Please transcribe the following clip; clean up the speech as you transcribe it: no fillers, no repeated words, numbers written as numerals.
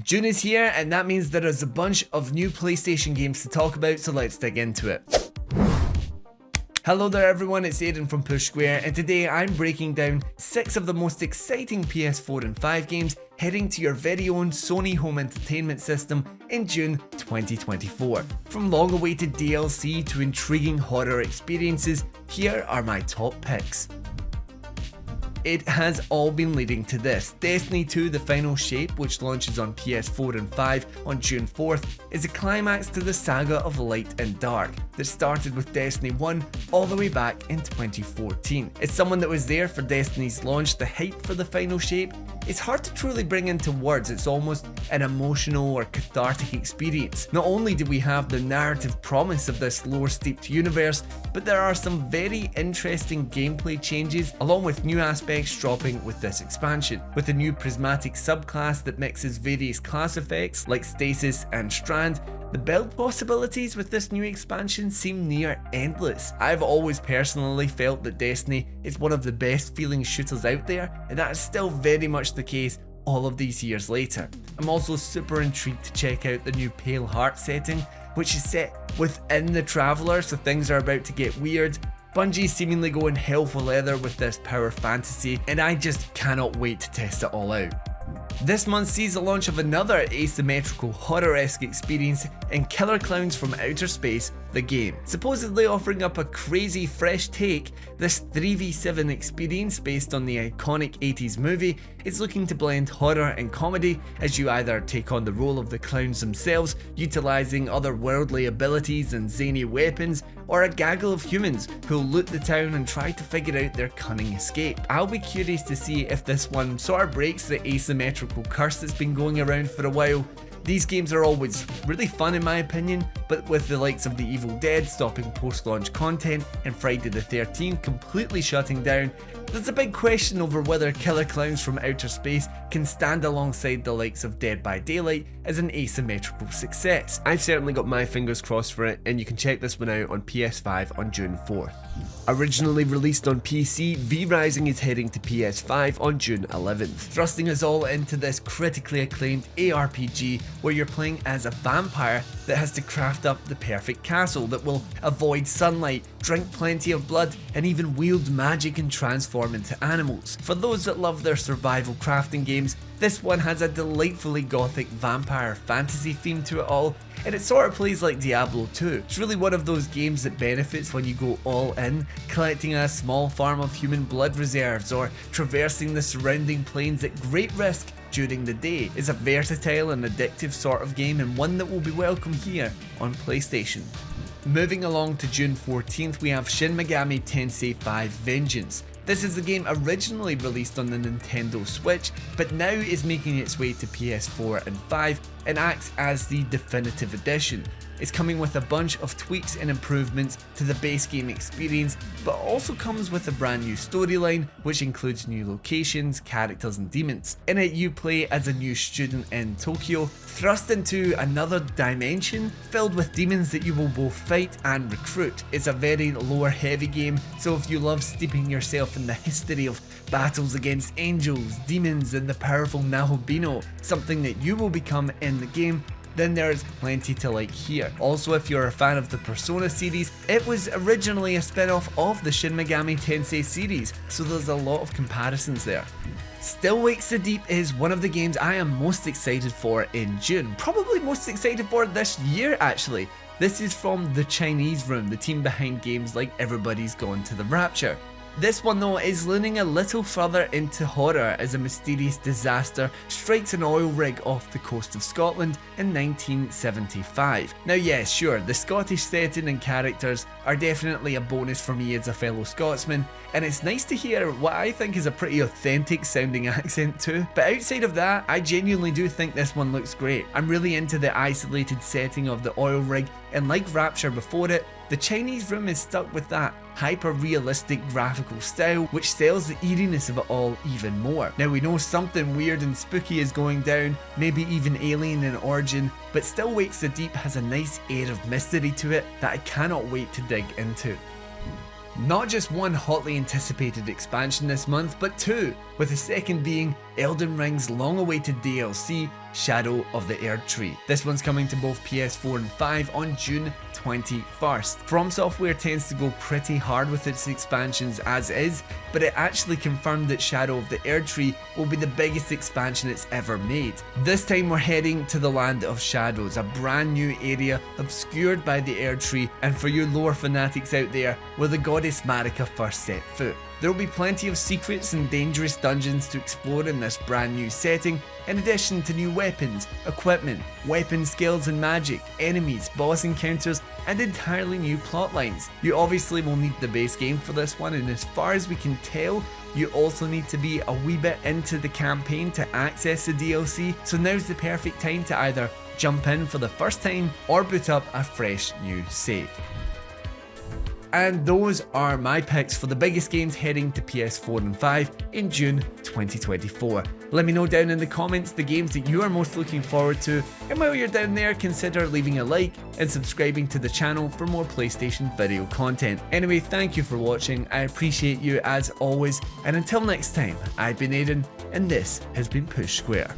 June is here, and that means there is a bunch of new PlayStation games to talk about, so let's dig into it. Hello there everyone, it's Erdtree from Push Square, and today I'm breaking down 6 of the most exciting PS4 and 5 games heading to your very own Sony home entertainment system in June 2024. From long-awaited DLC to intriguing horror experiences, here are my top picks. It has all been leading to this. Destiny 2 The Final Shape, which launches on PS4 and 5 on June 4th, is a climax to the saga of Light and Dark that started with Destiny 1 all the way back in 2014. As someone that was there for Destiny's launch, the hype for The Final Shape is hard to truly bring into words. It's almost an emotional or cathartic experience. Not only do we have the narrative promise of this lore-steeped universe, but there are some very interesting gameplay changes along with new aspects dropping with this expansion. With a new prismatic subclass that mixes various class effects like stasis and strand, the build possibilities with this new expansion seem near endless. I've always personally felt that Destiny is one of the best feeling shooters out there, and that is still very much the case all of these years later. I'm also super intrigued to check out the new Pale Heart setting, which is set within the Traveler, so things are about to get weird. Bungie seemingly going hell for leather with this power fantasy, and I just cannot wait to test it all out. This month sees the launch of another asymmetrical horror-esque experience in Killer Klowns from Outer Space, the game. Supposedly offering up a crazy fresh take, this 3v7 experience based on the iconic 80s movie is looking to blend horror and comedy as you either take on the role of the clowns themselves, utilising otherworldly abilities and zany weapons, or a gaggle of humans who'll loot the town and try to figure out their cunning escape. I'll be curious to see if this one sort of breaks the asymmetrical curse that's been going around for a while. These games are always really fun in my opinion, but with the likes of The Evil Dead stopping post-launch content and Friday the 13th completely shutting down, there's a big question over whether Killer Klowns from Outer Space can stand alongside the likes of Dead by Daylight as an asymmetrical success. I've certainly got my fingers crossed for it, and you can check this one out on PS5 on June 4th. Originally released on PC, V-Rising is heading to PS5 on June 11th, thrusting us all into this critically acclaimed ARPG where you're playing as a vampire that has to craft up the perfect castle that will avoid sunlight, drink plenty of blood, and even wield magic and transform into animals. For those that love their survival crafting games, this one has a delightfully gothic vampire fantasy theme to it all, and it sort of plays like Diablo 2. It's really one of those games that benefits when you go all in, collecting a small farm of human blood reserves or traversing the surrounding plains at great risk during the day. It's a versatile and addictive sort of game, and one that will be welcome here on PlayStation. Moving along to June 14th, we have Shin Megami Tensei 5 Vengeance. This is the game originally released on the Nintendo Switch, but now is making its way to PS4 and 5 and acts as the definitive edition. It's coming with a bunch of tweaks and improvements to the base game experience, but also comes with a brand new storyline, which includes new locations, characters and demons. In it you play as a new student in Tokyo, thrust into another dimension filled with demons that you will both fight and recruit. It's a very lore heavy game, so if you love steeping yourself in the history of battles against angels, demons and the powerful Nahobino, something that you will become in the game, then there is plenty to like here. Also, if you're a fan of the Persona series, it was originally a spin-off of the Shin Megami Tensei series, so there's a lot of comparisons there. Still Wakes the Deep is one of the games I am most excited for in June, probably most excited for this year actually. This is from the Chinese Room, the team behind games like Everybody's Gone to the Rapture. This one though is leaning a little further into horror as a mysterious disaster strikes an oil rig off the coast of Scotland in 1975. Now yes, sure, the Scottish setting and characters are definitely a bonus for me as a fellow Scotsman, and it's nice to hear what I think is a pretty authentic sounding accent too, but outside of that, I genuinely do think this one looks great. I'm really into the isolated setting of the oil rig, and like Rapture before it, the Chinese Room is stuck with that hyper-realistic graphical style, which sells the eeriness of it all even more. Now we know something weird and spooky is going down, maybe even alien in origin, but Still Wakes the Deep has a nice air of mystery to it that I cannot wait to dig into. Not just one hotly anticipated expansion this month, but two, with the second being Elden Ring's long-awaited DLC, Shadow of the Erdtree. This one's coming to both PS4 and 5 on June 21st. From Software tends to go pretty hard with its expansions as is, but it actually confirmed that Shadow of the Erdtree will be the biggest expansion it's ever made. This time we're heading to the Land of Shadows, a brand new area obscured by the Erdtree, and for you lore fanatics out there, where the goddess Marika first set foot. There will be plenty of secrets and dangerous dungeons to explore in this brand new setting, in addition to new weapons, equipment, weapon skills and magic, enemies, boss encounters, and entirely new plotlines. You obviously will need the base game for this one, and as far as we can tell, you also need to be a wee bit into the campaign to access the DLC, so now's the perfect time to either jump in for the first time or boot up a fresh new save. And those are my picks for the biggest games heading to PS4 and 5 in June 2024. Let me know down in the comments the games that you are most looking forward to, and while you're down there, consider leaving a like and subscribing to the channel for more PlayStation video content. Anyway, thank you for watching, I appreciate you as always, and until next time, I've been Aiden, and this has been Push Square.